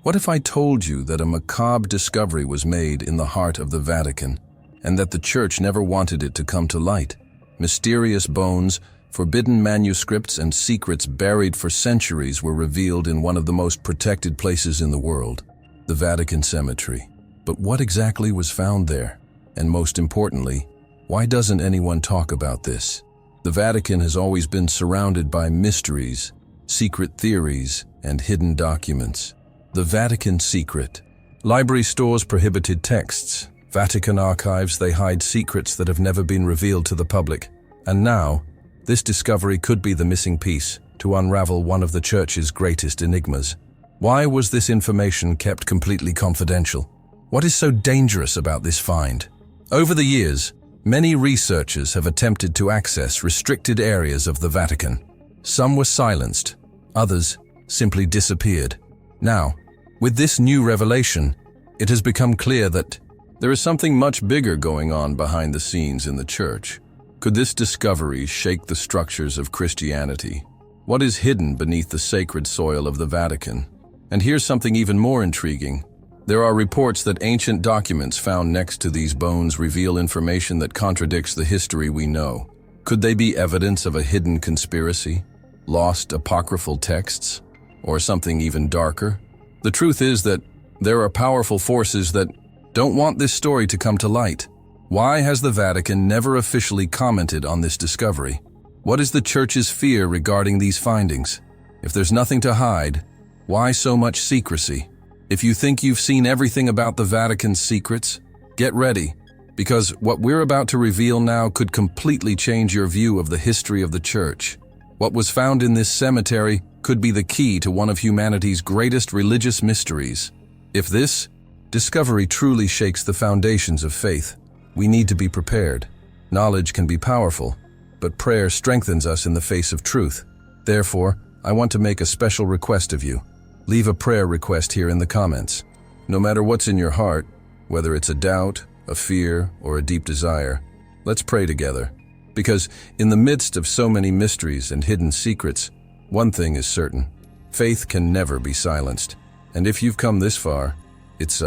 What if I told you that a macabre discovery was made in the heart of the Vatican, and that the Church never wanted it to come to light? Mysterious bones, forbidden manuscripts, and secrets buried for centuries were revealed in one of the most protected places in the world, the Vatican Cemetery. But what exactly was found there? And most importantly, why doesn't anyone talk about this? The Vatican has always been surrounded by mysteries, secret theories, and hidden documents. The Vatican Secret Library stores prohibited texts. Vatican archives, they hide secrets that have never been revealed to the public. And now, this discovery could be the missing piece to unravel one of the Church's greatest enigmas. Why was this information kept completely confidential? What is so dangerous about this find? Over the years, many researchers have attempted to access restricted areas of the Vatican. Some were silenced, others simply disappeared. Now, with this new revelation, it has become clear that there is something much bigger going on behind the scenes in the Church. Could this discovery shake the structures of Christianity? What is hidden beneath the sacred soil of the Vatican? And here's something even more intriguing. There are reports that ancient documents found next to these bones reveal information that contradicts the history we know. Could they be evidence of a hidden conspiracy? Lost apocryphal texts? Or something even darker? The truth is that there are powerful forces that don't want this story to come to light. Why has the Vatican never officially commented on this discovery? What is the Church's fear regarding these findings? If there's nothing to hide, why so much secrecy? If you think you've seen everything about the Vatican's secrets, get ready, because what we're about to reveal now could completely change your view of the history of the Church. What was found in this cemetery could be the key to one of humanity's greatest religious mysteries. If this discovery truly shakes the foundations of faith, we need to be prepared. Knowledge can be powerful, but prayer strengthens us in the face of truth. Therefore, I want to make a special request of you. Leave a prayer request here in the comments. No matter what's in your heart, whether it's a doubt, a fear, or a deep desire, let's pray together. Because in the midst of so many mysteries and hidden secrets, one thing is certain: faith can never be silenced. And if you've come this far, it's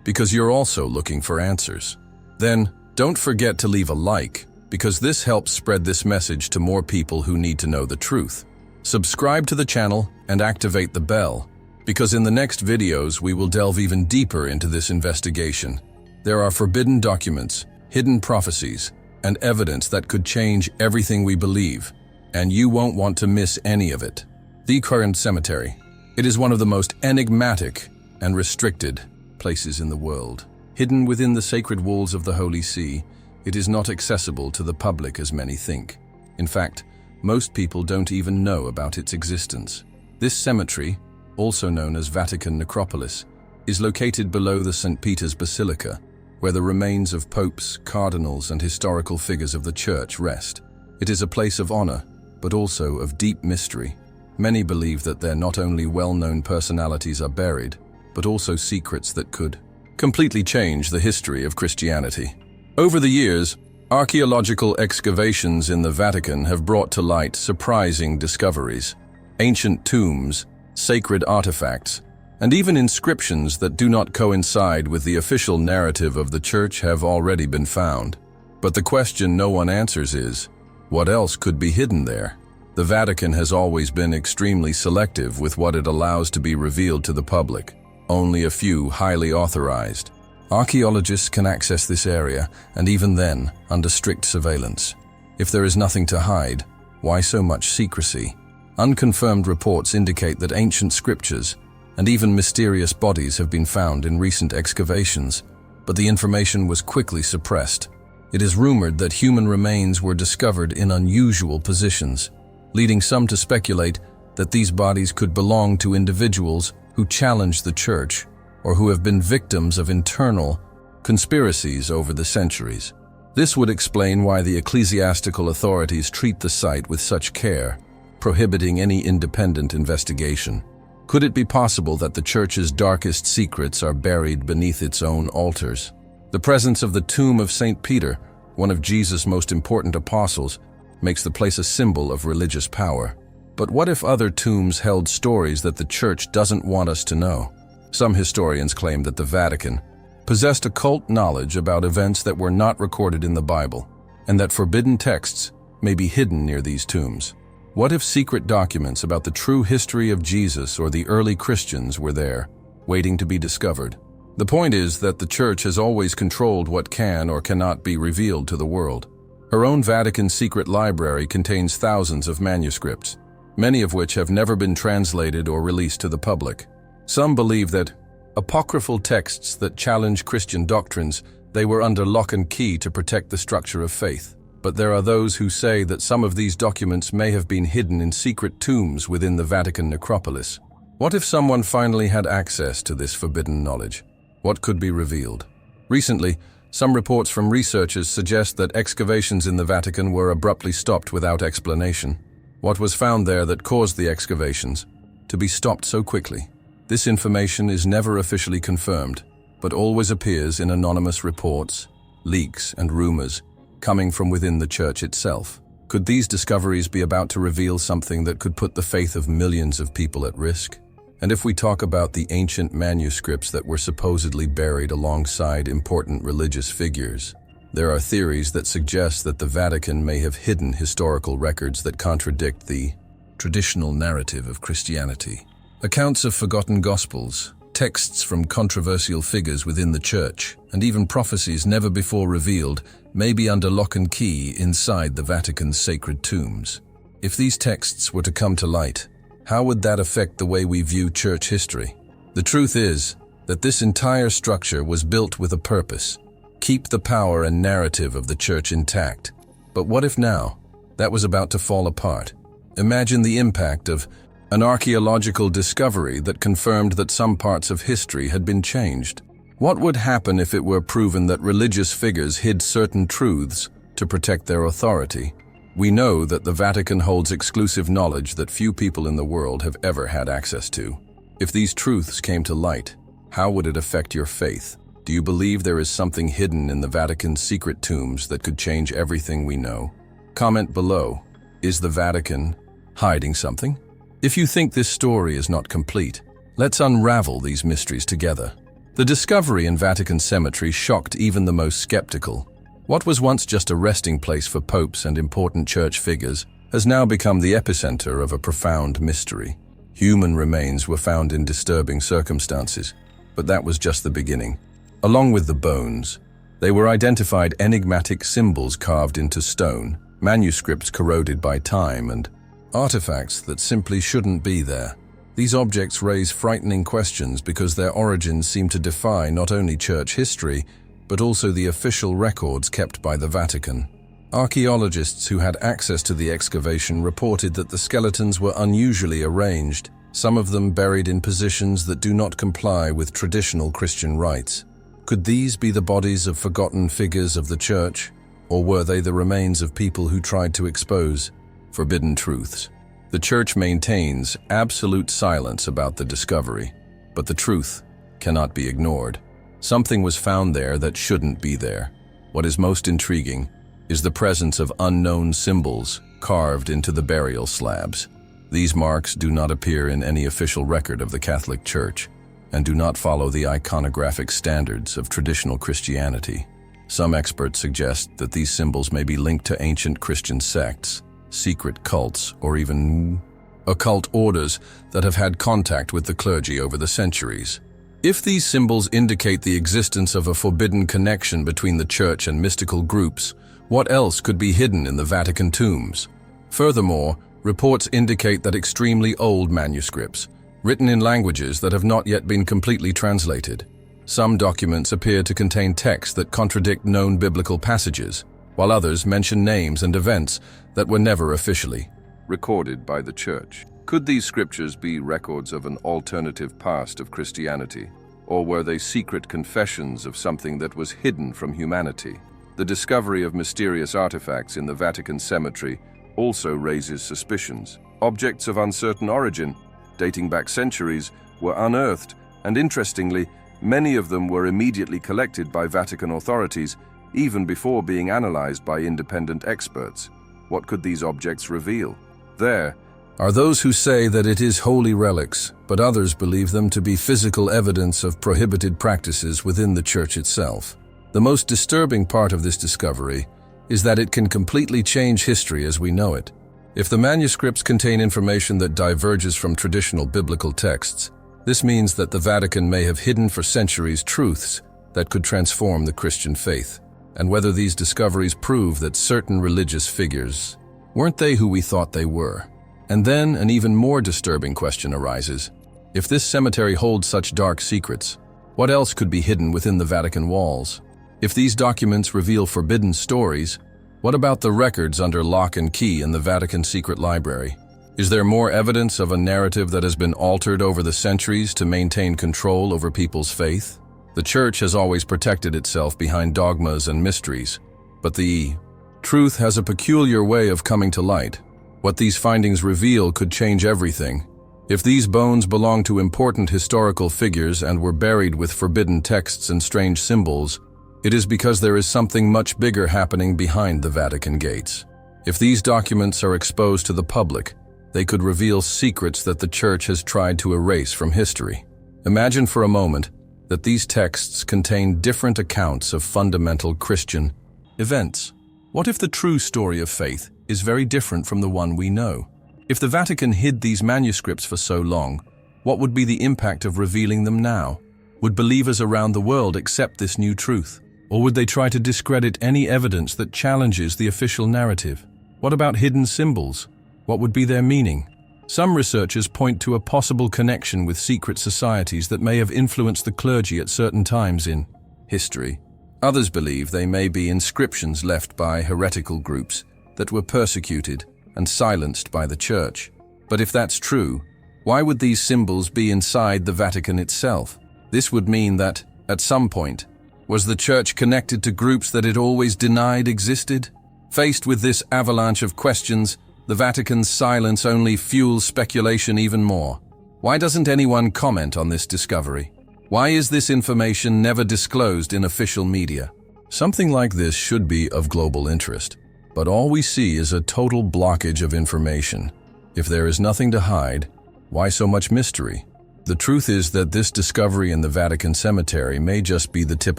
because you're also looking for answers. Then, don't forget to leave a like, because this helps spread this message to more people who need to know the truth. Subscribe to the channel and activate the bell, because in the next videos we will delve even deeper into this investigation. There are forbidden documents, hidden prophecies, and evidence that could change everything we believe, and you won't want to miss any of it. The Vatican Cemetery. It is one of the most enigmatic and restricted places in the world. Hidden within the sacred walls of the Holy See, it is not accessible to the public as many think. In fact, most people don't even know about its existence. This cemetery, also known as Vatican Necropolis, is located below the St. Peter's Basilica, where the remains of popes, cardinals, and historical figures of the Church rest. It is a place of honor, but also of deep mystery. Many believe that there not only well-known personalities are buried, but also secrets that could completely change the history of Christianity. Over the years, archaeological excavations in the Vatican have brought to light surprising discoveries. Ancient tombs, sacred artifacts, and even inscriptions that do not coincide with the official narrative of the Church have already been found. But the question no one answers is, what else could be hidden there? The Vatican has always been extremely selective with what it allows to be revealed to the public. Only a few highly authorized archaeologists can access this area, and even then, under strict surveillance. If there is nothing to hide, why so much secrecy? Unconfirmed reports indicate that ancient scriptures and even mysterious bodies have been found in recent excavations, but the information was quickly suppressed. It is rumored that human remains were discovered in unusual positions, leading some to speculate that these bodies could belong to individuals who challenged the Church or who have been victims of internal conspiracies over the centuries. This would explain why the ecclesiastical authorities treat the site with such care, prohibiting any independent investigation. Could it be possible that the Church's darkest secrets are buried beneath its own altars? The presence of the tomb of St. Peter, one of Jesus' most important apostles, makes the place a symbol of religious power. But what if other tombs held stories that the Church doesn't want us to know? Some historians claim that the Vatican possessed occult knowledge about events that were not recorded in the Bible, and that forbidden texts may be hidden near these tombs. What if secret documents about the true history of Jesus or the early Christians were there, waiting to be discovered? The point is that the Church has always controlled what can or cannot be revealed to the world. Her own Vatican Secret Library contains thousands of manuscripts, many of which have never been translated or released to the public. Some believe that apocryphal texts that challenge Christian doctrines, they were under lock and key to protect the structure of faith. But there are those who say that some of these documents may have been hidden in secret tombs within the Vatican necropolis. What if someone finally had access to this forbidden knowledge? What could be revealed? Recently, some reports from researchers suggest that excavations in the Vatican were abruptly stopped without explanation. What was found there that caused the excavations to be stopped so quickly? This information is never officially confirmed, but always appears in anonymous reports, leaks, and rumors coming from within the Church itself. Could these discoveries be about to reveal something that could put the faith of millions of people at risk? And if we talk about the ancient manuscripts that were supposedly buried alongside important religious figures, there are theories that suggest that the Vatican may have hidden historical records that contradict the traditional narrative of Christianity. Accounts of forgotten Gospels, texts from controversial figures within the Church, and even prophecies never before revealed may be under lock and key inside the Vatican's sacred tombs. If these texts were to come to light, how would that affect the way we view Church history? The truth is that this entire structure was built with a purpose: keep the power and narrative of the Church intact. But what if now that was about to fall apart? Imagine the impact of an archaeological discovery that confirmed that some parts of history had been changed. What would happen if it were proven that religious figures hid certain truths to protect their authority? We know that the Vatican holds exclusive knowledge that few people in the world have ever had access to. If these truths came to light, how would it affect your faith? Do you believe there is something hidden in the Vatican's secret tombs that could change everything we know? Comment below. Is the Vatican hiding something? If you think this story is not complete, let's unravel these mysteries together. The discovery in Vatican Cemetery shocked even the most skeptical. What was once just a resting place for popes and important church figures has now become the epicenter of a profound mystery. Human remains were found in disturbing circumstances, but that was just the beginning. Along with the bones, they were identified enigmatic symbols carved into stone, manuscripts corroded by time, and artifacts that simply shouldn't be there. These objects raise frightening questions because their origins seem to defy not only church history, but also the official records kept by the Vatican. Archaeologists who had access to the excavation reported that the skeletons were unusually arranged, some of them buried in positions that do not comply with traditional Christian rites. Could these be the bodies of forgotten figures of the Church, or were they the remains of people who tried to expose forbidden truths? The Church maintains absolute silence about the discovery, but the truth cannot be ignored. Something was found there that shouldn't be there. What is most intriguing is the presence of unknown symbols carved into the burial slabs. These marks do not appear in any official record of the Catholic Church and do not follow the iconographic standards of traditional Christianity. Some experts suggest that these symbols may be linked to ancient Christian sects, secret cults, or even occult orders that have had contact with the clergy over the centuries. If these symbols indicate the existence of a forbidden connection between the Church and mystical groups, what else could be hidden in the Vatican tombs? Furthermore, reports indicate that extremely old manuscripts, written in languages that have not yet been completely translated. Some documents appear to contain texts that contradict known biblical passages, while others mention names and events that were never officially recorded by the Church. Could these scriptures be records of an alternative past of Christianity, or were they secret confessions of something that was hidden from humanity? The discovery of mysterious artifacts in the Vatican Cemetery also raises suspicions. Objects of uncertain origin, dating back centuries, were unearthed, and interestingly, many of them were immediately collected by Vatican authorities, even before being analyzed by independent experts. What could these objects reveal? There, are those who say that it is holy relics, but others believe them to be physical evidence of prohibited practices within the church itself. The most disturbing part of this discovery is that it can completely change history as we know it. If the manuscripts contain information that diverges from traditional biblical texts, this means that the Vatican may have hidden for centuries truths that could transform the Christian faith. And whether these discoveries prove that certain religious figures weren't they who we thought they were. And then an even more disturbing question arises. If this cemetery holds such dark secrets, what else could be hidden within the Vatican walls? If these documents reveal forbidden stories, what about the records under lock and key in the Vatican Secret Library? Is there more evidence of a narrative that has been altered over the centuries to maintain control over people's faith? The Church has always protected itself behind dogmas and mysteries, but the truth has a peculiar way of coming to light. What these findings reveal could change everything. If these bones belong to important historical figures and were buried with forbidden texts and strange symbols, it is because there is something much bigger happening behind the Vatican gates. If these documents are exposed to the public, they could reveal secrets that the Church has tried to erase from history. Imagine for a moment that these texts contain different accounts of fundamental Christian events. What if the true story of faith is very different from the one we know? If the Vatican hid these manuscripts for so long, what would be the impact of revealing them now? Would believers around the world accept this new truth? Or would they try to discredit any evidence that challenges the official narrative? What about hidden symbols? What would be their meaning? Some researchers point to a possible connection with secret societies that may have influenced the clergy at certain times in history. Others believe they may be inscriptions left by heretical groups that were persecuted and silenced by the Church. But if that's true, why would these symbols be inside the Vatican itself? This would mean that, at some point, was the Church connected to groups that it always denied existed? Faced with this avalanche of questions, the Vatican's silence only fuels speculation even more. Why doesn't anyone comment on this discovery? Why is this information never disclosed in official media? Something like this should be of global interest, but all we see is a total blockage of information. If there is nothing to hide, why so much mystery? The truth is that this discovery in the Vatican Cemetery may just be the tip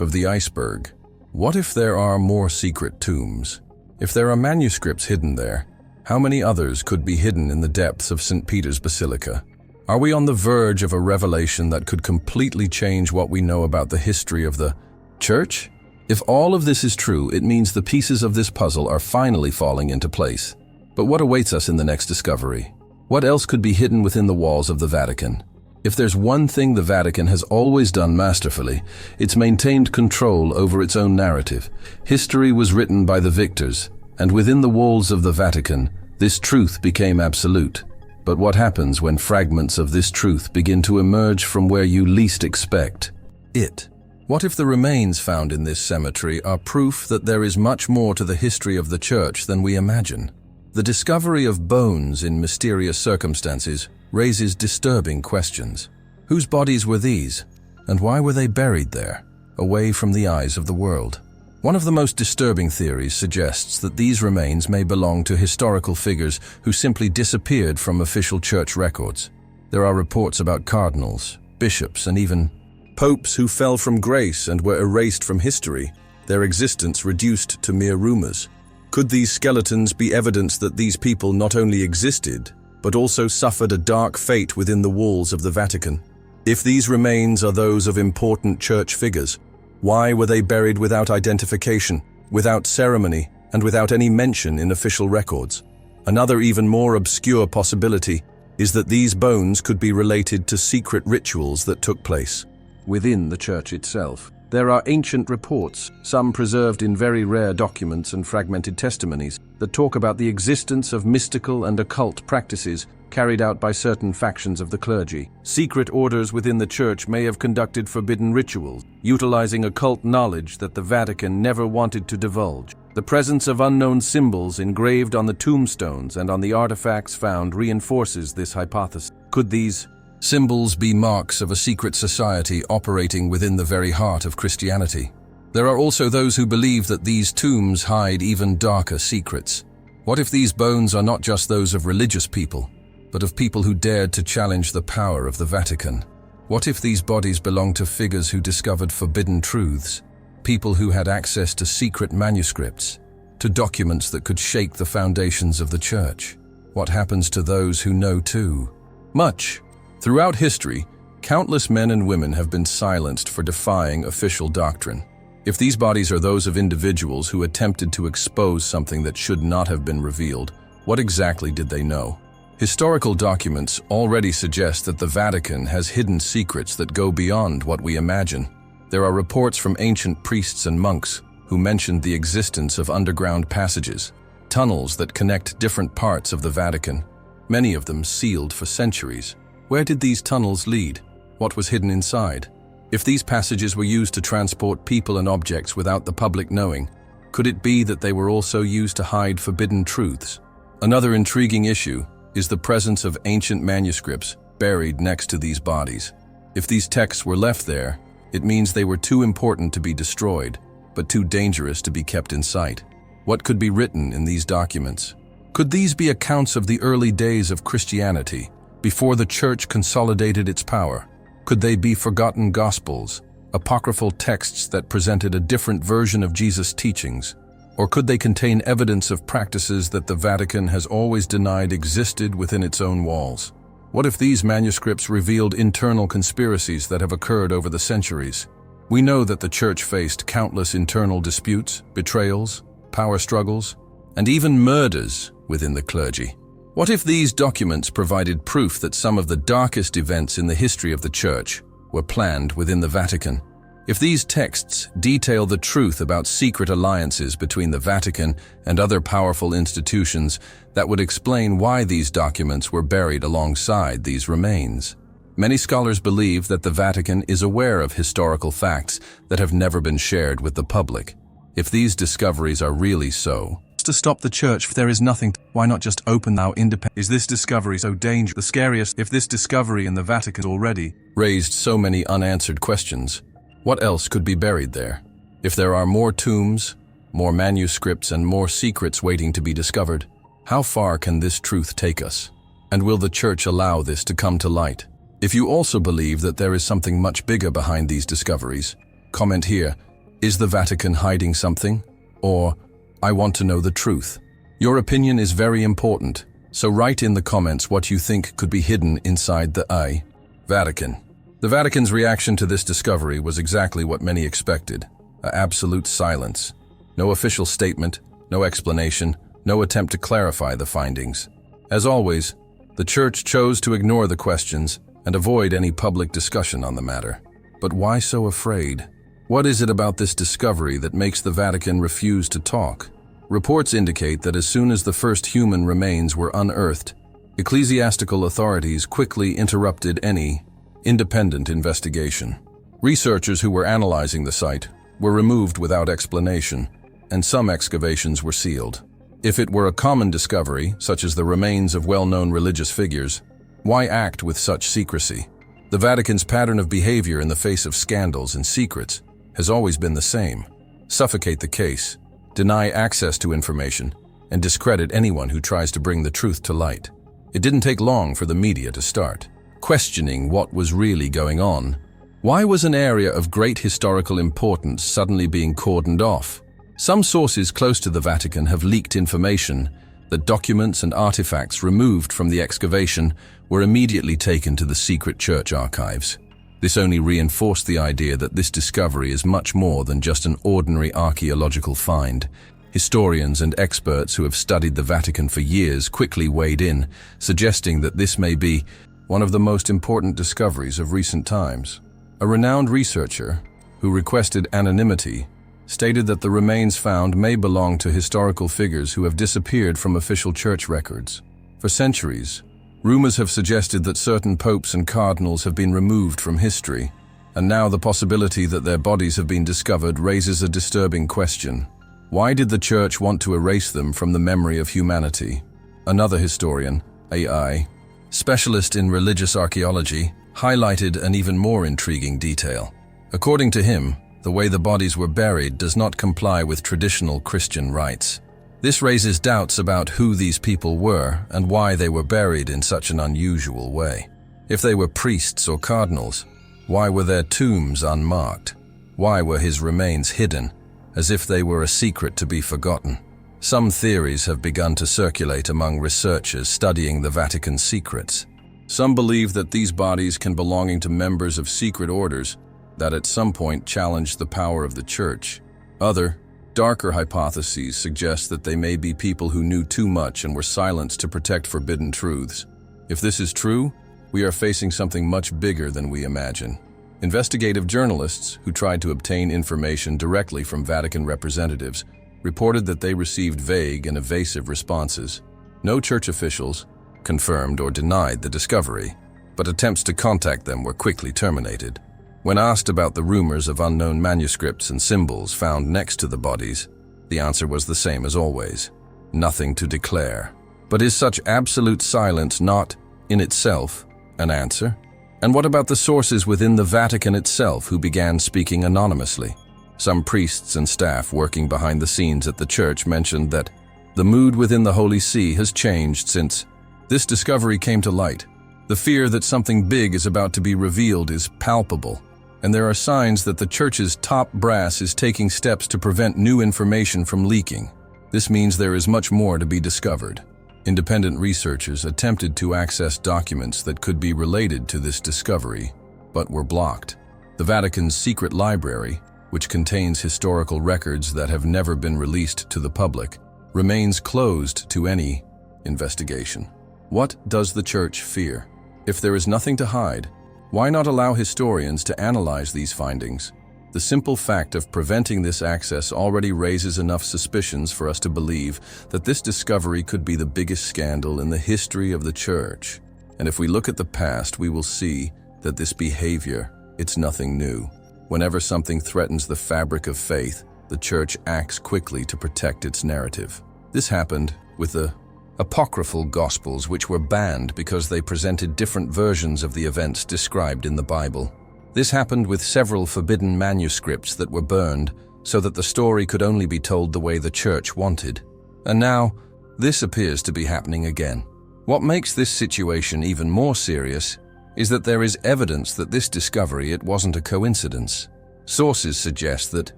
of the iceberg. What if there are more secret tombs? If there are manuscripts hidden there, how many others could be hidden in the depths of St. Peter's Basilica? Are we on the verge of a revelation that could completely change what we know about the history of the Church? If all of this is true, it means the pieces of this puzzle are finally falling into place. But what awaits us in the next discovery? What else could be hidden within the walls of the Vatican? If there's one thing the Vatican has always done masterfully, it's maintained control over its own narrative. History was written by the victors, and within the walls of the Vatican, this truth became absolute. But what happens when fragments of this truth begin to emerge from where you least expect it? What if the remains found in this cemetery are proof that there is much more to the history of the Church than we imagine? The discovery of bones in mysterious circumstances raises disturbing questions. Whose bodies were these, and why were they buried there, away from the eyes of the world? One of the most disturbing theories suggests that these remains may belong to historical figures who simply disappeared from official church records. There are reports about cardinals, bishops, and even popes who fell from grace and were erased from history, their existence reduced to mere rumors. Could these skeletons be evidence that these people not only existed, but also suffered a dark fate within the walls of the Vatican? If these remains are those of important church figures, why were they buried without identification, without ceremony, and without any mention in official records? Another even more obscure possibility is that these bones could be related to secret rituals that took place within the church itself. There are ancient reports, some preserved in very rare documents and fragmented testimonies, that talk about the existence of mystical and occult practices carried out by certain factions of the clergy. Secret orders within the Church may have conducted forbidden rituals, utilizing occult knowledge that the Vatican never wanted to divulge. The presence of unknown symbols engraved on the tombstones and on the artifacts found reinforces this hypothesis. Could these symbols be marks of a secret society operating within the very heart of Christianity? There are also those who believe that these tombs hide even darker secrets. What if these bones are not just those of religious people, but of people who dared to challenge the power of the Vatican. What if these bodies belonged to figures who discovered forbidden truths, people who had access to secret manuscripts, to documents that could shake the foundations of the Church? What happens to those who know too much? Throughout history, countless men and women have been silenced for defying official doctrine. If these bodies are those of individuals who attempted to expose something that should not have been revealed, what exactly did they know? Historical documents already suggest that the Vatican has hidden secrets that go beyond what we imagine. There are reports from ancient priests and monks who mentioned the existence of underground passages, tunnels that connect different parts of the Vatican, many of them sealed for centuries. Where did these tunnels lead? What was hidden inside? If these passages were used to transport people and objects without the public knowing, could it be that they were also used to hide forbidden truths? Another intriguing issue is the presence of ancient manuscripts buried next to these bodies. If these texts were left there, it means they were too important to be destroyed, but too dangerous to be kept in sight. What could be written in these documents? Could these be accounts of the early days of Christianity, before the Church consolidated its power? Could they be forgotten gospels, apocryphal texts that presented a different version of Jesus' teachings? Or could they contain evidence of practices that the Vatican has always denied existed within its own walls? What if these manuscripts revealed internal conspiracies that have occurred over the centuries? We know that the Church faced countless internal disputes, betrayals, power struggles, and even murders within the clergy. What if these documents provided proof that some of the darkest events in the history of the Church were planned within the Vatican? If these texts detail the truth about secret alliances between the Vatican and other powerful institutions, that would explain why these documents were buried alongside these remains. Many scholars believe that the Vatican is aware of historical facts that have never been shared with the public. If these discoveries are really so, to stop the Church, if there is nothing, why not just open now independent? Is this discovery so dangerous? The scariest, if this discovery in the Vatican already raised so many unanswered questions, what else could be buried there? If there are more tombs, more manuscripts, and more secrets waiting to be discovered, how far can this truth take us? And will the Church allow this to come to light? If you also believe that there is something much bigger behind these discoveries, comment here, is the Vatican hiding something? Or, I want to know the truth. Your opinion is very important, so write in the comments what you think could be hidden inside the Vatican. The Vatican's reaction to this discovery was exactly what many expected, absolute silence. No official statement, no explanation, no attempt to clarify the findings. As always, the Church chose to ignore the questions and avoid any public discussion on the matter. But why so afraid? What is it about this discovery that makes the Vatican refuse to talk? Reports indicate that as soon as the first human remains were unearthed, ecclesiastical authorities quickly interrupted any independent investigation. Researchers who were analyzing the site were removed without explanation, and some excavations were sealed. If it were a common discovery, such as the remains of well-known religious figures, why act with such secrecy? The Vatican's pattern of behavior in the face of scandals and secrets has always been the same. Suffocate the case, deny access to information, and discredit anyone who tries to bring the truth to light. It didn't take long for the media to start questioning what was really going on. Why was an area of great historical importance suddenly being cordoned off? Some sources close to the Vatican have leaked information that documents and artifacts removed from the excavation were immediately taken to the secret church archives. This only reinforced the idea that this discovery is much more than just an ordinary archaeological find. Historians and experts who have studied the Vatican for years quickly weighed in, suggesting that this may be one of the most important discoveries of recent times. A renowned researcher, who requested anonymity, stated that the remains found may belong to historical figures who have disappeared from official church records. For centuries, rumors have suggested that certain popes and cardinals have been removed from history, and now the possibility that their bodies have been discovered raises a disturbing question. Why did the Church want to erase them from the memory of humanity? Another historian, A.I., specialist in religious archaeology, highlighted an even more intriguing detail. According to him, the way the bodies were buried does not comply with traditional Christian rites. This raises doubts about who these people were and why they were buried in such an unusual way. If they were priests or cardinals, why were their tombs unmarked? Why were his remains hidden, as if they were a secret to be forgotten? Some theories have begun to circulate among researchers studying the Vatican secrets. Some believe that these bodies can belong to members of secret orders that at some point challenged the power of the Church. Other, darker hypotheses suggest that they may be people who knew too much and were silenced to protect forbidden truths. If this is true, we are facing something much bigger than we imagine. Investigative journalists who tried to obtain information directly from Vatican representatives reported that they received vague and evasive responses. No church officials confirmed or denied the discovery, but attempts to contact them were quickly terminated. When asked about the rumors of unknown manuscripts and symbols found next to the bodies, the answer was the same as always: nothing to declare. But is such absolute silence not, in itself, an answer? And what about the sources within the Vatican itself who began speaking anonymously? Some priests and staff working behind the scenes at the church mentioned that the mood within the Holy See has changed since this discovery came to light. The fear that something big is about to be revealed is palpable, and there are signs that the church's top brass is taking steps to prevent new information from leaking. This means there is much more to be discovered. Independent researchers attempted to access documents that could be related to this discovery, but were blocked. The Vatican's Secret Library, which contains historical records that have never been released to the public, remains closed to any investigation. What does the Church fear? If there is nothing to hide, why not allow historians to analyze these findings? The simple fact of preventing this access already raises enough suspicions for us to believe that this discovery could be the biggest scandal in the history of the Church. And if we look at the past, we will see that this behavior, it's nothing new. Whenever something threatens the fabric of faith, the Church acts quickly to protect its narrative. This happened with the apocryphal Gospels, which were banned because they presented different versions of the events described in the Bible. This happened with several forbidden manuscripts that were burned so that the story could only be told the way the Church wanted. And now, this appears to be happening again. What makes this situation even more serious is that there is evidence that this discovery, it wasn't a coincidence. Sources suggest that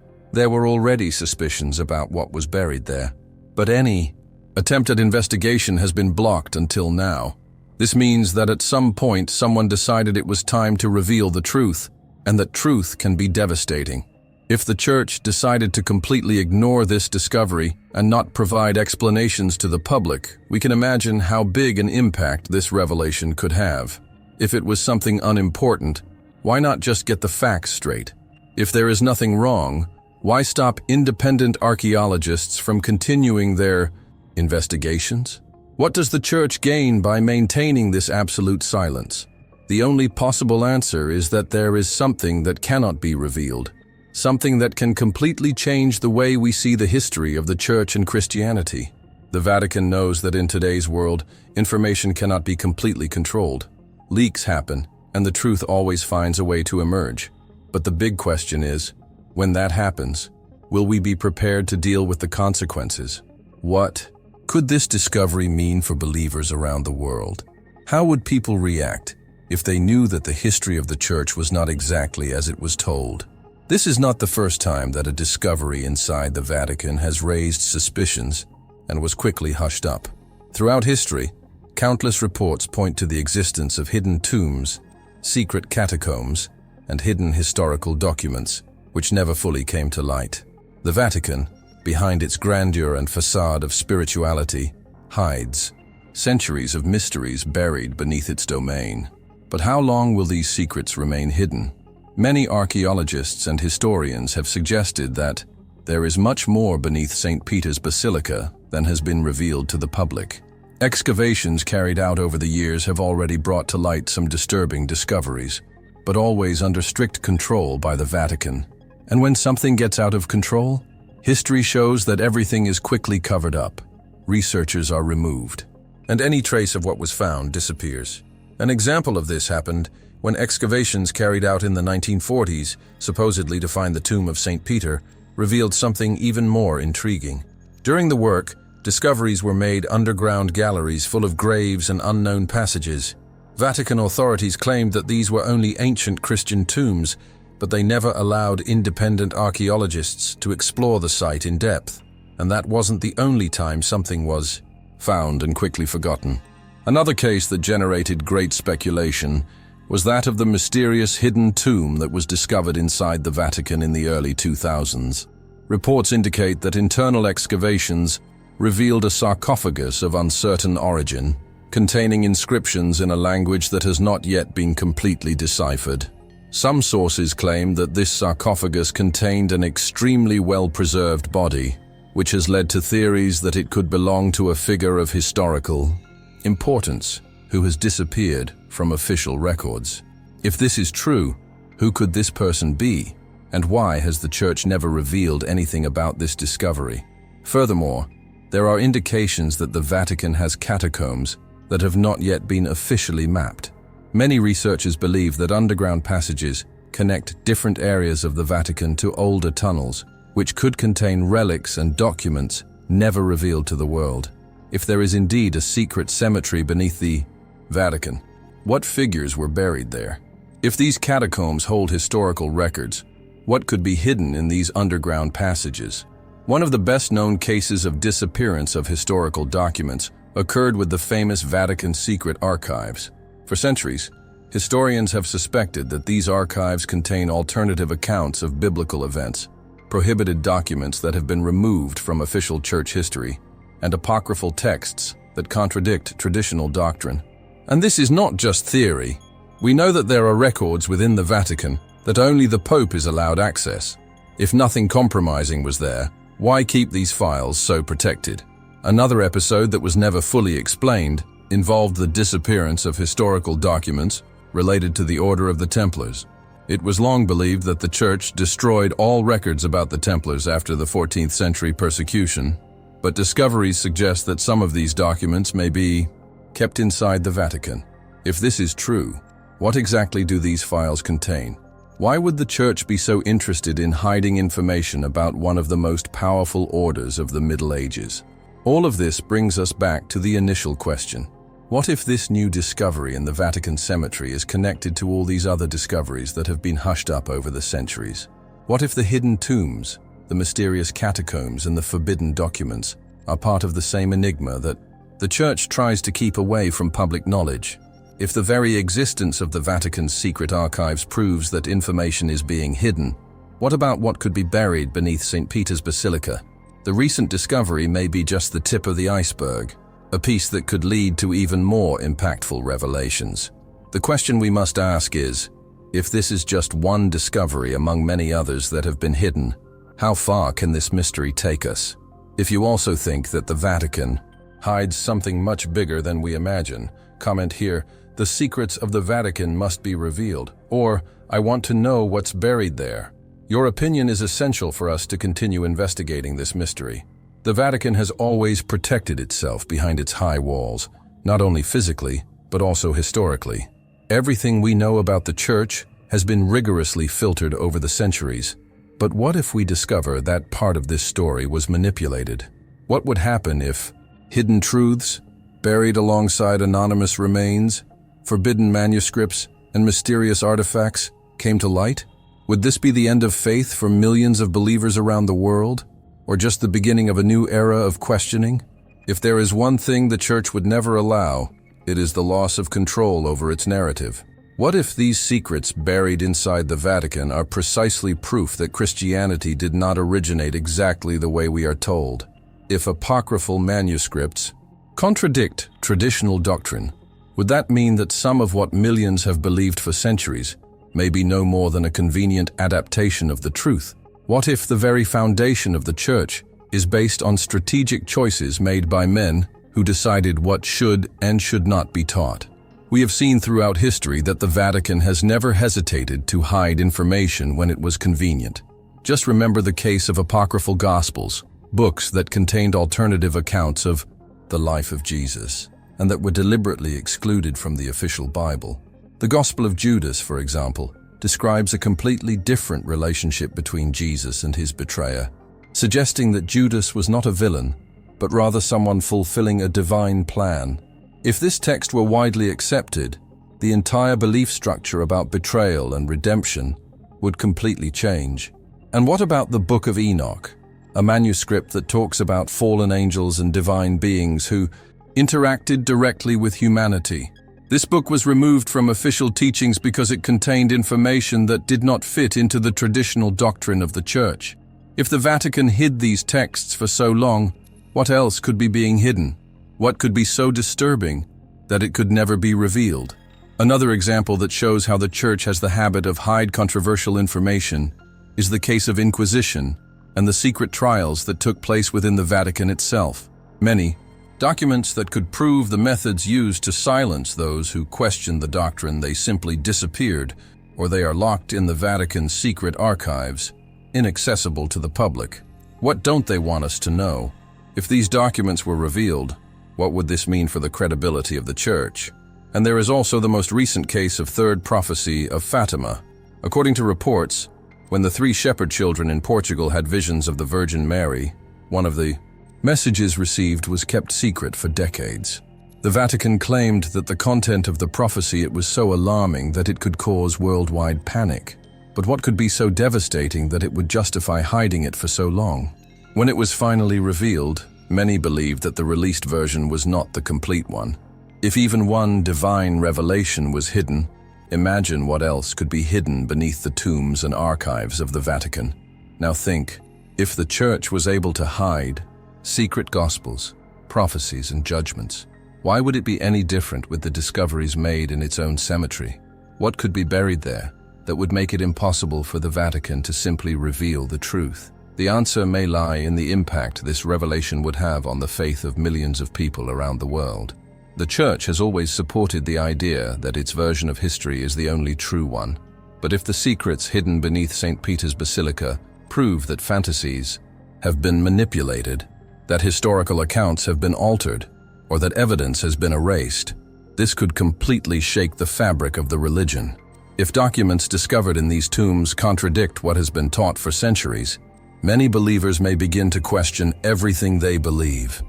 there were already suspicions about what was buried there, but any attempt at investigation has been blocked until now. This means that at some point someone decided it was time to reveal the truth, and that truth can be devastating. If the Church decided to completely ignore this discovery and not provide explanations to the public, we can imagine how big an impact this revelation could have. If it was something unimportant, why not just get the facts straight? If there is nothing wrong, why stop independent archaeologists from continuing their investigations? What does the Church gain by maintaining this absolute silence? The only possible answer is that there is something that cannot be revealed, something that can completely change the way we see the history of the Church and Christianity. The Vatican knows that in today's world, information cannot be completely controlled. Leaks happen, and the truth always finds a way to emerge. But the big question is, when that happens, will we be prepared to deal with the consequences? What could this discovery mean for believers around the world? How would people react if they knew that the history of the Church was not exactly as it was told? This is not the first time that a discovery inside the Vatican has raised suspicions and was quickly hushed up. Throughout history, countless reports point to the existence of hidden tombs, secret catacombs, and hidden historical documents, which never fully came to light. The Vatican, behind its grandeur and facade of spirituality, hides centuries of mysteries buried beneath its domain. But how long will these secrets remain hidden? Many archaeologists and historians have suggested that there is much more beneath St. Peter's Basilica than has been revealed to the public. Excavations carried out over the years have already brought to light some disturbing discoveries, but always under strict control by the Vatican. And when something gets out of control, history shows that everything is quickly covered up. Researchers are removed, and any trace of what was found disappears. An example of this happened when excavations carried out in the 1940s, supposedly to find the tomb of St. Peter, revealed something even more intriguing. During the work, Discoveries were made underground galleries full of graves and unknown passages. Vatican authorities claimed that these were only ancient Christian tombs, but they never allowed independent archaeologists to explore the site in depth. And that wasn't the only time something was found and quickly forgotten. Another case that generated great speculation was that of the mysterious hidden tomb that was discovered inside the Vatican in the early 2000s. Reports indicate that internal excavations revealed a sarcophagus of uncertain origin, containing inscriptions in a language that has not yet been completely deciphered. Some sources claim that this sarcophagus contained an extremely well-preserved body, which has led to theories that it could belong to a figure of historical importance who has disappeared from official records. If this is true, who could this person be, and why has the Church never revealed anything about this discovery? Furthermore, there are indications that the Vatican has catacombs that have not yet been officially mapped. Many researchers believe that underground passages connect different areas of the Vatican to older tunnels, which could contain relics and documents never revealed to the world. If there is indeed a secret cemetery beneath the Vatican, what figures were buried there? If these catacombs hold historical records, what could be hidden in these underground passages? One of the best-known cases of disappearance of historical documents occurred with the famous Vatican Secret Archives. For centuries, historians have suspected that these archives contain alternative accounts of biblical events, prohibited documents that have been removed from official church history, and apocryphal texts that contradict traditional doctrine. And this is not just theory. We know that there are records within the Vatican that only the Pope is allowed access. If nothing compromising was there, why keep these files so protected? Another episode that was never fully explained involved the disappearance of historical documents related to the Order of the Templars. It was long believed that the Church destroyed all records about the Templars after the 14th century persecution, but discoveries suggest that some of these documents may be kept inside the Vatican. If this is true, what exactly do these files contain? Why would the Church be so interested in hiding information about one of the most powerful orders of the Middle Ages? All of this brings us back to the initial question. What if this new discovery in the Vatican Cemetery is connected to all these other discoveries that have been hushed up over the centuries? What if the hidden tombs, the mysterious catacombs, and the forbidden documents are part of the same enigma that the Church tries to keep away from public knowledge? If the very existence of the Vatican's secret archives proves that information is being hidden, what about what could be buried beneath St. Peter's Basilica? The recent discovery may be just the tip of the iceberg, a piece that could lead to even more impactful revelations. The question we must ask is, if this is just one discovery among many others that have been hidden, how far can this mystery take us? If you also think that the Vatican hides something much bigger than we imagine, comment here, "The secrets of the Vatican must be revealed," or "I want to know what's buried there." Your opinion is essential for us to continue investigating this mystery. The Vatican has always protected itself behind its high walls, not only physically, but also historically. Everything we know about the Church has been rigorously filtered over the centuries. But what if we discover that part of this story was manipulated? What would happen if hidden truths, buried alongside anonymous remains, forbidden manuscripts, and mysterious artifacts came to light? Would this be the end of faith for millions of believers around the world? Or just the beginning of a new era of questioning? If there is one thing the Church would never allow, it is the loss of control over its narrative. What if these secrets buried inside the Vatican are precisely proof that Christianity did not originate exactly the way we are told? If apocryphal manuscripts contradict traditional doctrine, would that mean that some of what millions have believed for centuries may be no more than a convenient adaptation of the truth? What if the very foundation of the Church is based on strategic choices made by men who decided what should and should not be taught? We have seen throughout history that the Vatican has never hesitated to hide information when it was convenient. Just remember the case of apocryphal Gospels, books that contained alternative accounts of the life of Jesus, and that were deliberately excluded from the official Bible. The Gospel of Judas, for example, describes a completely different relationship between Jesus and his betrayer, suggesting that Judas was not a villain, but rather someone fulfilling a divine plan. If this text were widely accepted, the entire belief structure about betrayal and redemption would completely change. And what about the Book of Enoch, a manuscript that talks about fallen angels and divine beings who interacted directly with humanity? This book was removed from official teachings because it contained information that did not fit into the traditional doctrine of the Church. If the Vatican hid these texts for so long, what else could be being hidden? What could be so disturbing that it could never be revealed? Another example that shows how the Church has the habit of hiding controversial information is the case of Inquisition and the secret trials that took place within the Vatican itself. Many documents that could prove the methods used to silence those who questioned the doctrine, they simply disappeared, or they are locked in the Vatican's secret archives, inaccessible to the public. What don't they want us to know? If these documents were revealed, what would this mean for the credibility of the Church? And there is also the most recent case of third prophecy of Fatima. According to reports, when the 3 shepherd children in Portugal had visions of the Virgin Mary, one of the messages received was kept secret for decades. The Vatican claimed that the content of the prophecy it was so alarming that it could cause worldwide panic. But what could be so devastating that it would justify hiding it for so long? When it was finally revealed, many believed that the released version was not the complete one. If even one divine revelation was hidden, imagine what else could be hidden beneath the tombs and archives of the Vatican. Now think, if the Church was able to hide secret gospels, prophecies, and judgments, why would it be any different with the discoveries made in its own cemetery? What could be buried there that would make it impossible for the Vatican to simply reveal the truth? The answer may lie in the impact this revelation would have on the faith of millions of people around the world. The Church has always supported the idea that its version of history is the only true one. But if the secrets hidden beneath St. Peter's Basilica prove that fantasies have been manipulated, that historical accounts have been altered, or that evidence has been erased, this could completely shake the fabric of the religion. If documents discovered in these tombs contradict what has been taught for centuries, many believers may begin to question everything they believe.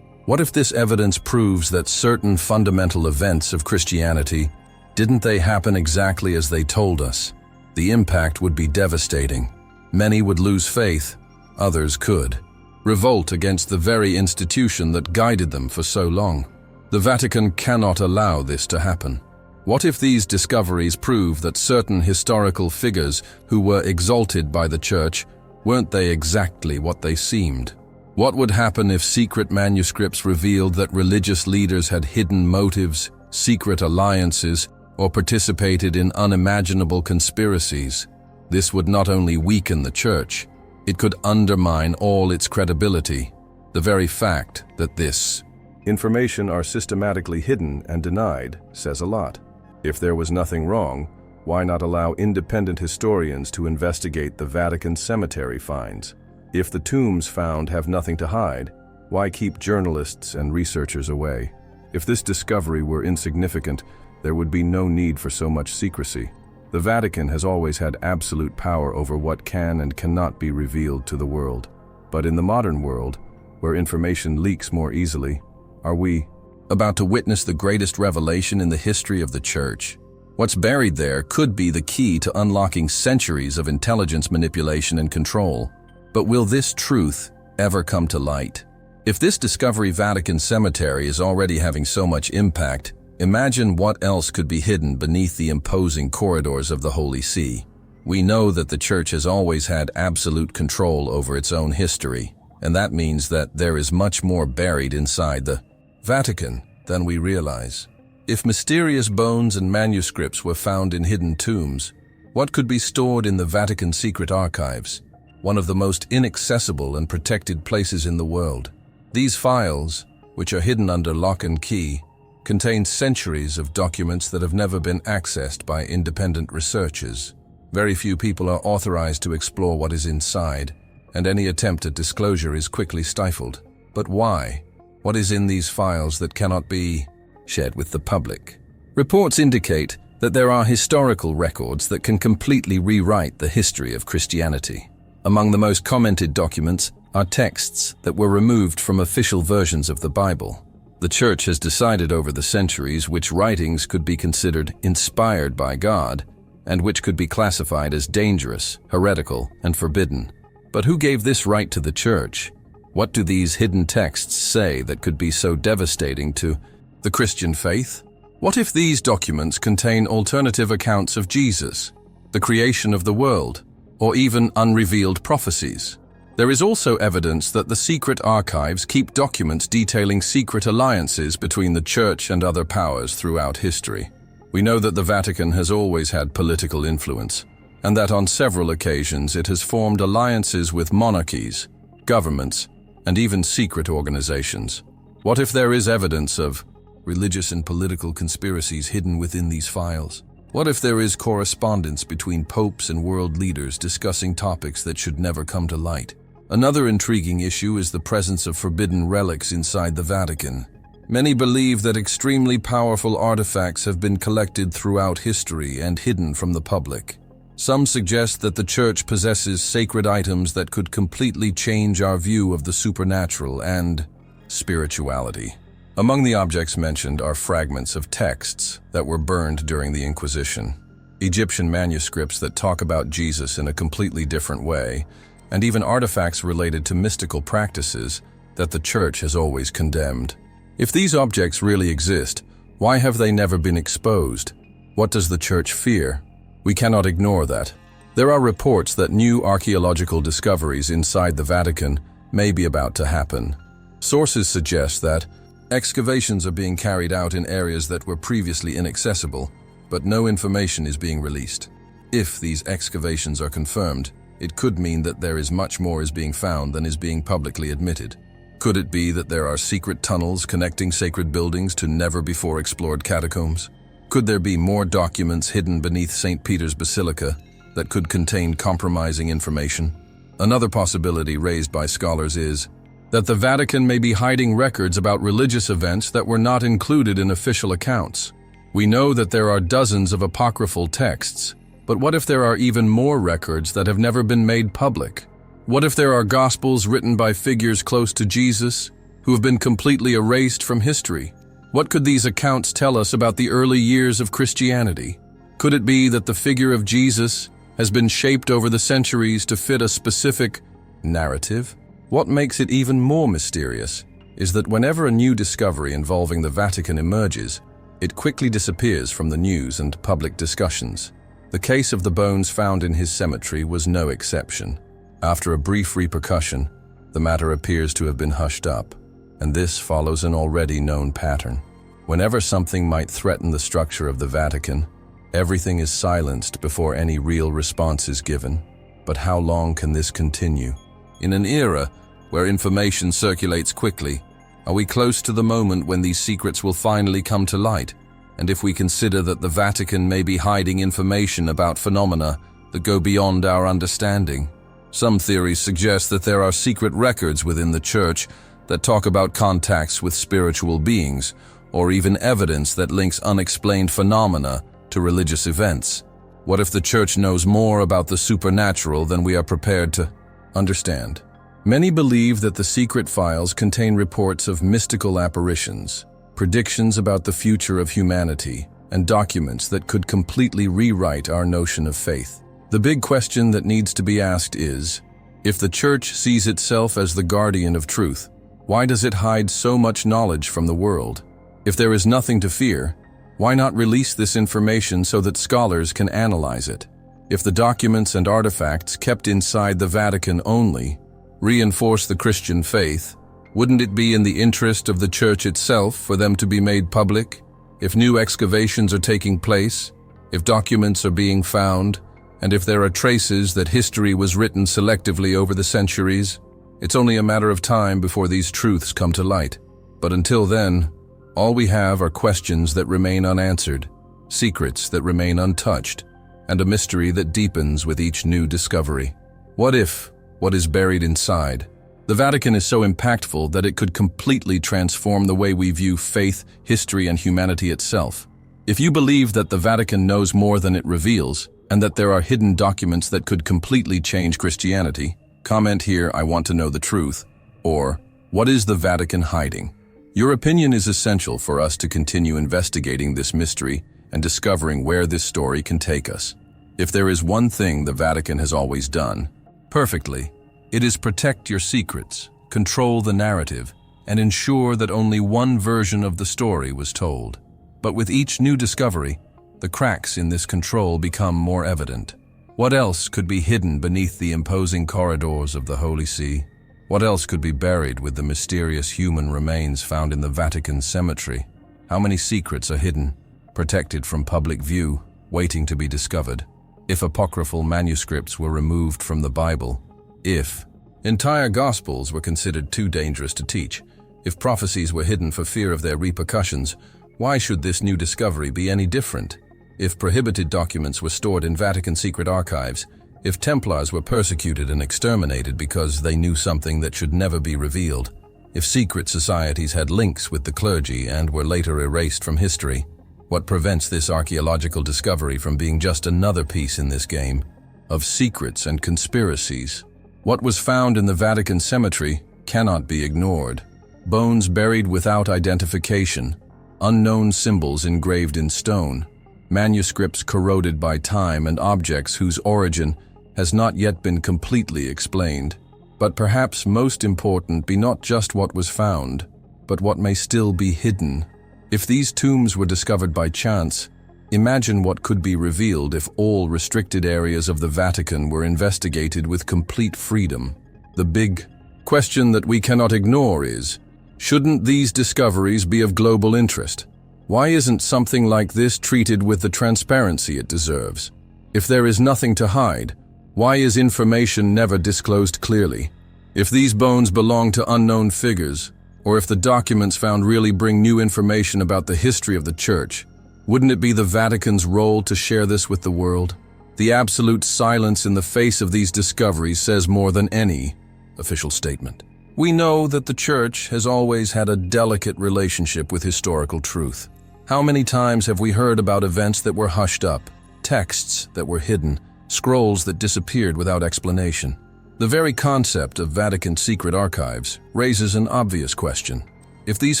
What if this evidence proves that certain fundamental events of Christianity didn't they happen exactly as they told us? The impact would be devastating. Many would lose faith, others could revolt against the very institution that guided them for so long. The Vatican cannot allow this to happen. What if these discoveries prove that certain historical figures who were exalted by the Church weren't they exactly what they seemed? What would happen if secret manuscripts revealed that religious leaders had hidden motives, secret alliances, or participated in unimaginable conspiracies? This would not only weaken the Church, it could undermine all its credibility. The very fact that this information are systematically hidden and denied says a lot. If there was nothing wrong, why not allow independent historians to investigate the Vatican Cemetery finds? If the tombs found have nothing to hide, why keep journalists and researchers away? If this discovery were insignificant, there would be no need for so much secrecy. The Vatican has always had absolute power over what can and cannot be revealed to the world. But in the modern world, where information leaks more easily, are we about to witness the greatest revelation in the history of the Church? What's buried there could be the key to unlocking centuries of intelligence manipulation and control. But will this truth ever come to light? If this discovery Vatican Cemetery is already having so much impact, imagine what else could be hidden beneath the imposing corridors of the Holy See. We know that the Church has always had absolute control over its own history, and that means that there is much more buried inside the Vatican than we realize. If mysterious bones and manuscripts were found in hidden tombs, what could be stored in the Vatican Secret Archives, one of the most inaccessible and protected places in the world? These files, which are hidden under lock and key, contain centuries of documents that have never been accessed by independent researchers. Very few people are authorized to explore what is inside, and any attempt at disclosure is quickly stifled. But why? What is in these files that cannot be shared with the public? Reports indicate that there are historical records that can completely rewrite the history of Christianity. Among the most commented documents are texts that were removed from official versions of the Bible. The Church has decided over the centuries which writings could be considered inspired by God and which could be classified as dangerous, heretical, and forbidden. But who gave this right to the Church? What do these hidden texts say that could be so devastating to the Christian faith? What if these documents contain alternative accounts of Jesus, the creation of the world, or even unrevealed prophecies? There is also evidence that the secret archives keep documents detailing secret alliances between the Church and other powers throughout history. We know that the Vatican has always had political influence, and that on several occasions it has formed alliances with monarchies, governments, and even secret organizations. What if there is evidence of religious and political conspiracies hidden within these files? What if there is correspondence between popes and world leaders discussing topics that should never come to light? Another intriguing issue is the presence of forbidden relics inside the Vatican. Many believe that extremely powerful artifacts have been collected throughout history and hidden from the public. Some suggest that the Church possesses sacred items that could completely change our view of the supernatural and spirituality. Among the objects mentioned are fragments of texts that were burned during the Inquisition, Egyptian manuscripts that talk about Jesus in a completely different way, and even artifacts related to mystical practices that the Church has always condemned. If these objects really exist, why have they never been exposed? What does the Church fear? We cannot ignore that. There are reports that new archaeological discoveries inside the Vatican may be about to happen. Sources suggest that excavations are being carried out in areas that were previously inaccessible, but no information is being released. If these excavations are confirmed, it could mean that there is much more is being found than is being publicly admitted. Could it be that there are secret tunnels connecting sacred buildings to never-before-explored catacombs? Could there be more documents hidden beneath St. Peter's Basilica that could contain compromising information? Another possibility raised by scholars is that the Vatican may be hiding records about religious events that were not included in official accounts. We know that there are dozens of apocryphal texts, but what if there are even more records that have never been made public? What if there are Gospels written by figures close to Jesus who have been completely erased from history? What could these accounts tell us about the early years of Christianity? Could it be that the figure of Jesus has been shaped over the centuries to fit a specific narrative? What makes it even more mysterious is that whenever a new discovery involving the Vatican emerges, it quickly disappears from the news and public discussions. The case of the bones found in his cemetery was no exception. After a brief repercussion, the matter appears to have been hushed up, and this follows an already known pattern. Whenever something might threaten the structure of the Vatican, everything is silenced before any real response is given. But how long can this continue? In an era where information circulates quickly, are we close to the moment when these secrets will finally come to light? And if we consider that the Vatican may be hiding information about phenomena that go beyond our understanding, some theories suggest that there are secret records within the Church that talk about contacts with spiritual beings, or even evidence that links unexplained phenomena to religious events. What if the Church knows more about the supernatural than we are prepared to understand? Many believe that the secret files contain reports of mystical apparitions, predictions about the future of humanity, and documents that could completely rewrite our notion of faith. The big question that needs to be asked is, if the Church sees itself as the guardian of truth, why does it hide so much knowledge from the world? If there is nothing to fear, why not release this information so that scholars can analyze it? If the documents and artifacts kept inside the Vatican only reinforce the Christian faith, wouldn't it be in the interest of the Church itself for them to be made public? If new excavations are taking place, if documents are being found, and if there are traces that history was written selectively over the centuries, it's only a matter of time before these truths come to light. But until then, all we have are questions that remain unanswered, secrets that remain untouched, and a mystery that deepens with each new discovery. What if what is buried inside? The Vatican is so impactful that it could completely transform the way we view faith, history, and humanity itself. If you believe that the Vatican knows more than it reveals, and that there are hidden documents that could completely change Christianity, Comment here, I want to know the truth, or what is the Vatican hiding? Your opinion is essential for us to continue investigating this mystery and discovering where this story can take us. If there is one thing the Vatican has always done perfectly, it is protect your secrets, control the narrative, and ensure that only one version of the story was told. But with each new discovery, the cracks in this control become more evident. What else could be hidden beneath the imposing corridors of the Holy See? What else could be buried with the mysterious human remains found in the Vatican Cemetery? How many secrets are hidden, protected from public view, waiting to be discovered? If apocryphal manuscripts were removed from the Bible, if entire Gospels were considered too dangerous to teach, if prophecies were hidden for fear of their repercussions, why should this new discovery be any different? If prohibited documents were stored in Vatican secret archives, if Templars were persecuted and exterminated because they knew something that should never be revealed, if secret societies had links with the clergy and were later erased from history, what prevents this archaeological discovery from being just another piece in this game of secrets and conspiracies? What was found in the Vatican Cemetery cannot be ignored. Bones buried without identification, unknown symbols engraved in stone, manuscripts corroded by time, and objects whose origin has not yet been completely explained. But perhaps most important be not just what was found, but what may still be hidden. If these tombs were discovered by chance, imagine what could be revealed if all restricted areas of the Vatican were investigated with complete freedom. The big question that we cannot ignore is, shouldn't these discoveries be of global interest? Why isn't something like this treated with the transparency it deserves? If there is nothing to hide, why is information never disclosed clearly? If these bones belong to unknown figures, or if the documents found really bring new information about the history of the Church, wouldn't it be the Vatican's role to share this with the world? The absolute silence in the face of these discoveries says more than any official statement. We know that the Church has always had a delicate relationship with historical truth. How many times have we heard about events that were hushed up, texts that were hidden, scrolls that disappeared without explanation? The very concept of Vatican secret archives raises an obvious question. If these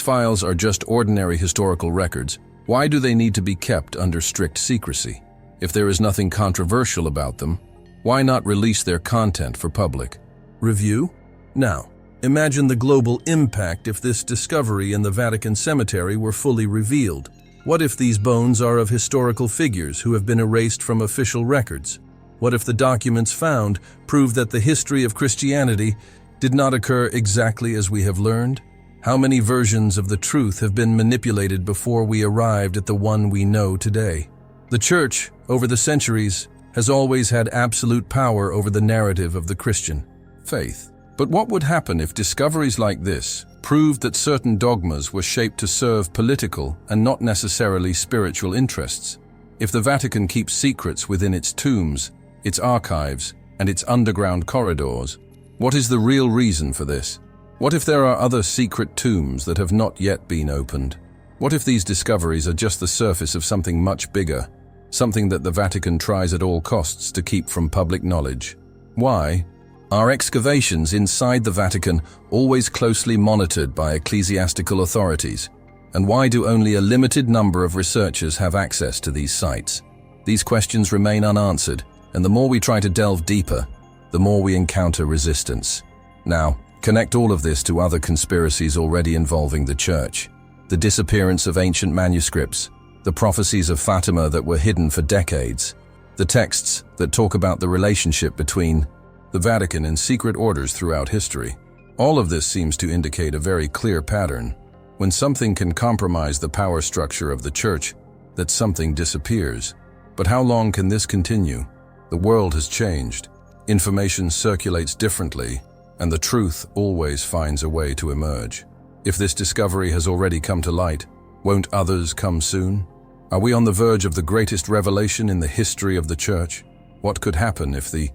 files are just ordinary historical records, why do they need to be kept under strict secrecy? If there is nothing controversial about them, why not release their content for public review? Now, imagine the global impact if this discovery in the Vatican Cemetery were fully revealed. What if these bones are of historical figures who have been erased from official records? What if the documents found prove that the history of Christianity did not occur exactly as we have learned? How many versions of the truth have been manipulated before we arrived at the one we know today? The Church, over the centuries, has always had absolute power over the narrative of the Christian faith. But what would happen if discoveries like this proved that certain dogmas were shaped to serve political and not necessarily spiritual interests? If the Vatican keeps secrets within its tombs, its archives, and its underground corridors, what is the real reason for this? What if there are other secret tombs that have not yet been opened? What if these discoveries are just the surface of something much bigger, something that the Vatican tries at all costs to keep from public knowledge? Why are excavations inside the Vatican always closely monitored by ecclesiastical authorities? And why do only a limited number of researchers have access to these sites? These questions remain unanswered, and the more we try to delve deeper, the more we encounter resistance. Now, connect all of this to other conspiracies already involving the Church. The disappearance of ancient manuscripts, the prophecies of Fatima that were hidden for decades, the texts that talk about the relationship between the Vatican and secret orders throughout history. All of this seems to indicate a very clear pattern. When something can compromise the power structure of the Church, that something disappears. But how long can this continue? The world has changed. Information circulates differently, and the truth always finds a way to emerge. If this discovery has already come to light, won't others come soon? Are we on the verge of the greatest revelation in the history of the Church? What could happen if the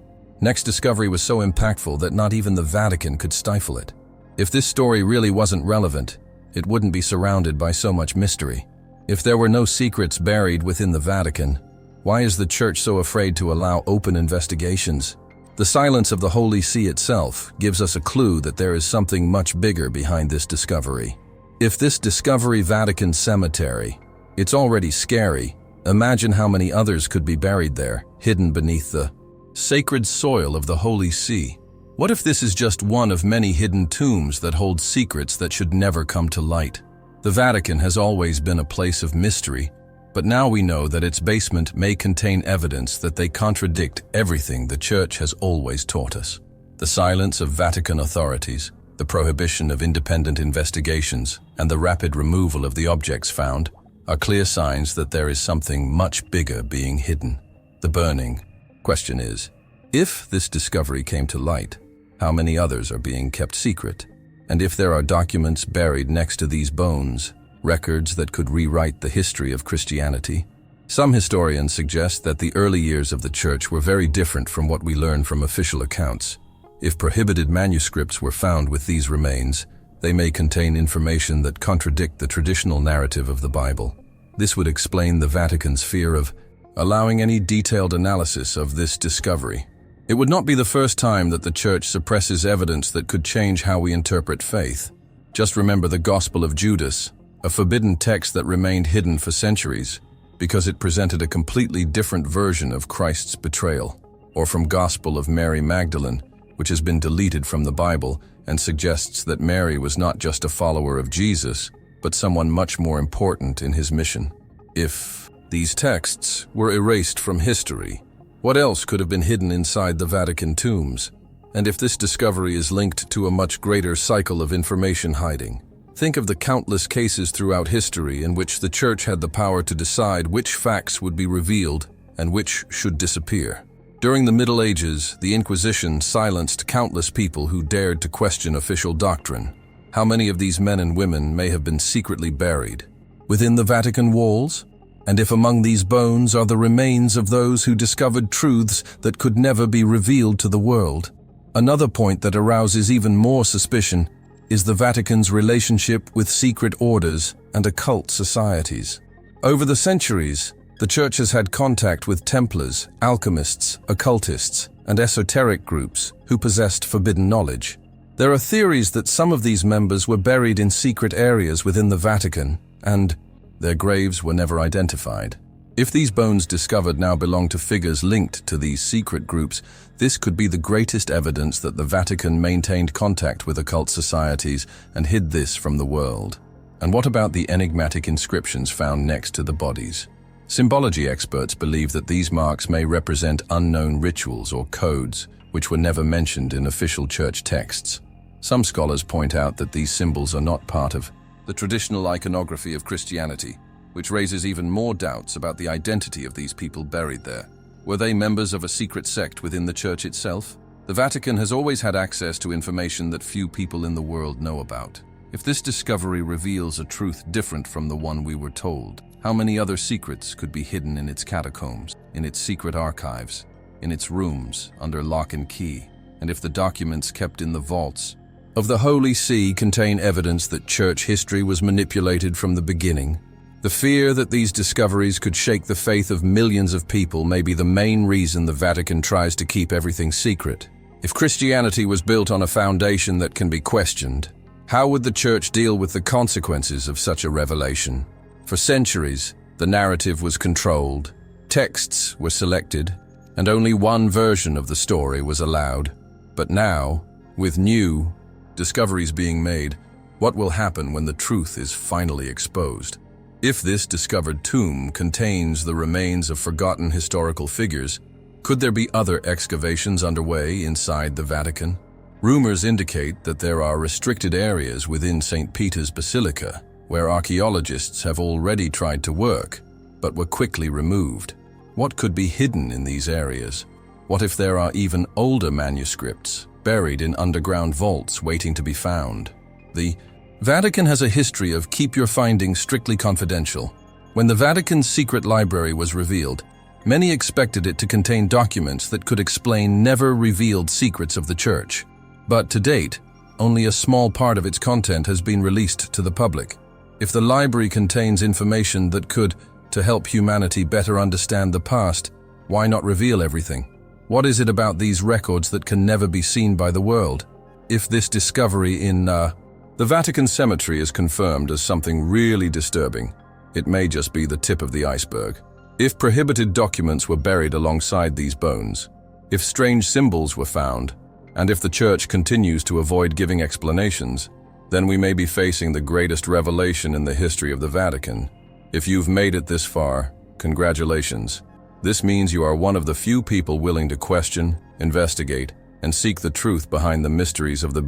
next discovery was so impactful that not even the Vatican could stifle it? If this story really wasn't relevant, it wouldn't be surrounded by so much mystery. If there were no secrets buried within the Vatican, why is the Church so afraid to allow open investigations? The The silence of the Holy See itself gives us a clue that there is something much bigger behind this discovery. If this discovery Vatican Cemetery, it's already scary, imagine how many others could be buried there, hidden beneath the sacred soil of the Holy See. What if this is just one of many hidden tombs that hold secrets that should never come to light? The Vatican has always been a place of mystery, but now we know that its basement may contain evidence that they contradict everything the Church has always taught us. The silence of Vatican authorities, the prohibition of independent investigations, and the rapid removal of the objects found are clear signs that there is something much bigger being hidden. The burning question is, if this discovery came to light, how many others are being kept secret? And if there are documents buried next to these bones, records that could rewrite the history of Christianity? Some historians suggest that the early years of the Church were very different from what we learn from official accounts. If prohibited manuscripts were found with these remains, they may contain information that contradict the traditional narrative of the Bible. This would explain the Vatican's fear of allowing any detailed analysis of this discovery. It would not be the first time that the Church suppresses evidence that could change how we interpret faith. Just remember the Gospel of Judas, a forbidden text that remained hidden for centuries because it presented a completely different version of Christ's betrayal. Or from Gospel of Mary Magdalene, which has been deleted from the Bible and suggests that Mary was not just a follower of Jesus, but someone much more important in his mission. If these texts were erased from history, what else could have been hidden inside the Vatican tombs? And if this discovery is linked to a much greater cycle of information hiding? Think of the countless cases throughout history in which the Church had the power to decide which facts would be revealed and which should disappear. During the Middle Ages, the Inquisition silenced countless people who dared to question official doctrine. How many of these men and women may have been secretly buried within the Vatican walls? And if among these bones are the remains of those who discovered truths that could never be revealed to the world? Another point that arouses even more suspicion is the Vatican's relationship with secret orders and occult societies. Over the centuries, the Church has had contact with Templars, alchemists, occultists, and esoteric groups who possessed forbidden knowledge. There are theories that some of these members were buried in secret areas within the Vatican, and their graves were never identified. If these bones discovered now belong to figures linked to these secret groups, this could be the greatest evidence that the Vatican maintained contact with occult societies and hid this from the world. And what about the enigmatic inscriptions found next to the bodies? Symbology experts believe that these marks may represent unknown rituals or codes, which were never mentioned in official church texts. Some scholars point out that these symbols are not part of the traditional iconography of Christianity, which raises even more doubts about the identity of these people buried there. Were they members of a secret sect within the Church itself? The Vatican has always had access to information that few people in the world know about. If this discovery reveals a truth different from the one we were told, how many other secrets could be hidden in its catacombs, in its secret archives, in its rooms under lock and key? And if the documents kept in the vaults of the Holy See contain evidence that church history was manipulated from the beginning? The fear that these discoveries could shake the faith of millions of people may be the main reason the Vatican tries to keep everything secret. If Christianity was built on a foundation that can be questioned, how would the Church deal with the consequences of such a revelation? For centuries, the narrative was controlled, texts were selected, and only one version of the story was allowed. But now, with new discoveries being made, what will happen when the truth is finally exposed? If this discovered tomb contains the remains of forgotten historical figures, could there be other excavations underway inside the Vatican? Rumors indicate that there are restricted areas within St. Peter's Basilica where archaeologists have already tried to work, but were quickly removed. What could be hidden in these areas? What if there are even older manuscripts buried in underground vaults waiting to be found? The Vatican has a history of keep your findings strictly confidential. When the Vatican Secret Library was revealed, many expected it to contain documents that could explain never-revealed secrets of the Church. But to date, only a small part of its content has been released to the public. If the library contains information that could, to help humanity better understand the past, why not reveal everything? What is it about these records that can never be seen by the world? If this discovery in the Vatican Cemetery is confirmed as something really disturbing, it may just be the tip of the iceberg. If prohibited documents were buried alongside these bones, if strange symbols were found, and if the Church continues to avoid giving explanations, then we may be facing the greatest revelation in the history of the Vatican. If you've made it this far, congratulations. This means you are one of the few people willing to question, investigate, and seek the truth behind the mysteries of the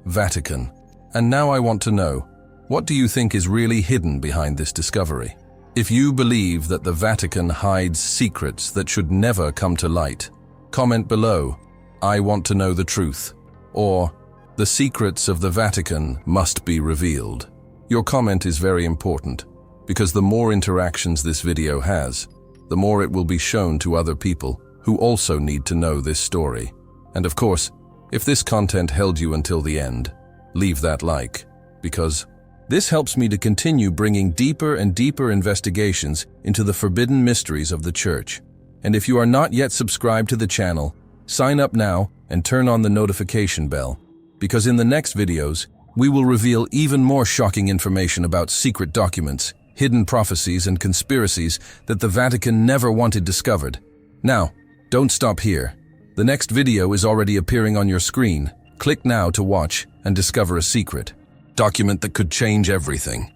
Vatican. And now I want to know, what do you think is really hidden behind this discovery? If you believe that the Vatican hides secrets that should never come to light, comment below, "I want to know the truth," or "The secrets of the Vatican must be revealed." Your comment is very important, because the more interactions this video has, the more it will be shown to other people who also need to know this story. And of course, if this content held you until the end, leave that like, because this helps me to continue bringing deeper and deeper investigations into the forbidden mysteries of the Church. And if you are not yet subscribed to the channel, sign up now and turn on the notification bell, because in the next videos, we will reveal even more shocking information about secret documents, hidden prophecies, and conspiracies that the Vatican never wanted discovered. Now, don't stop here. The next video is already appearing on your screen. Click now to watch and discover a secret document that could change everything.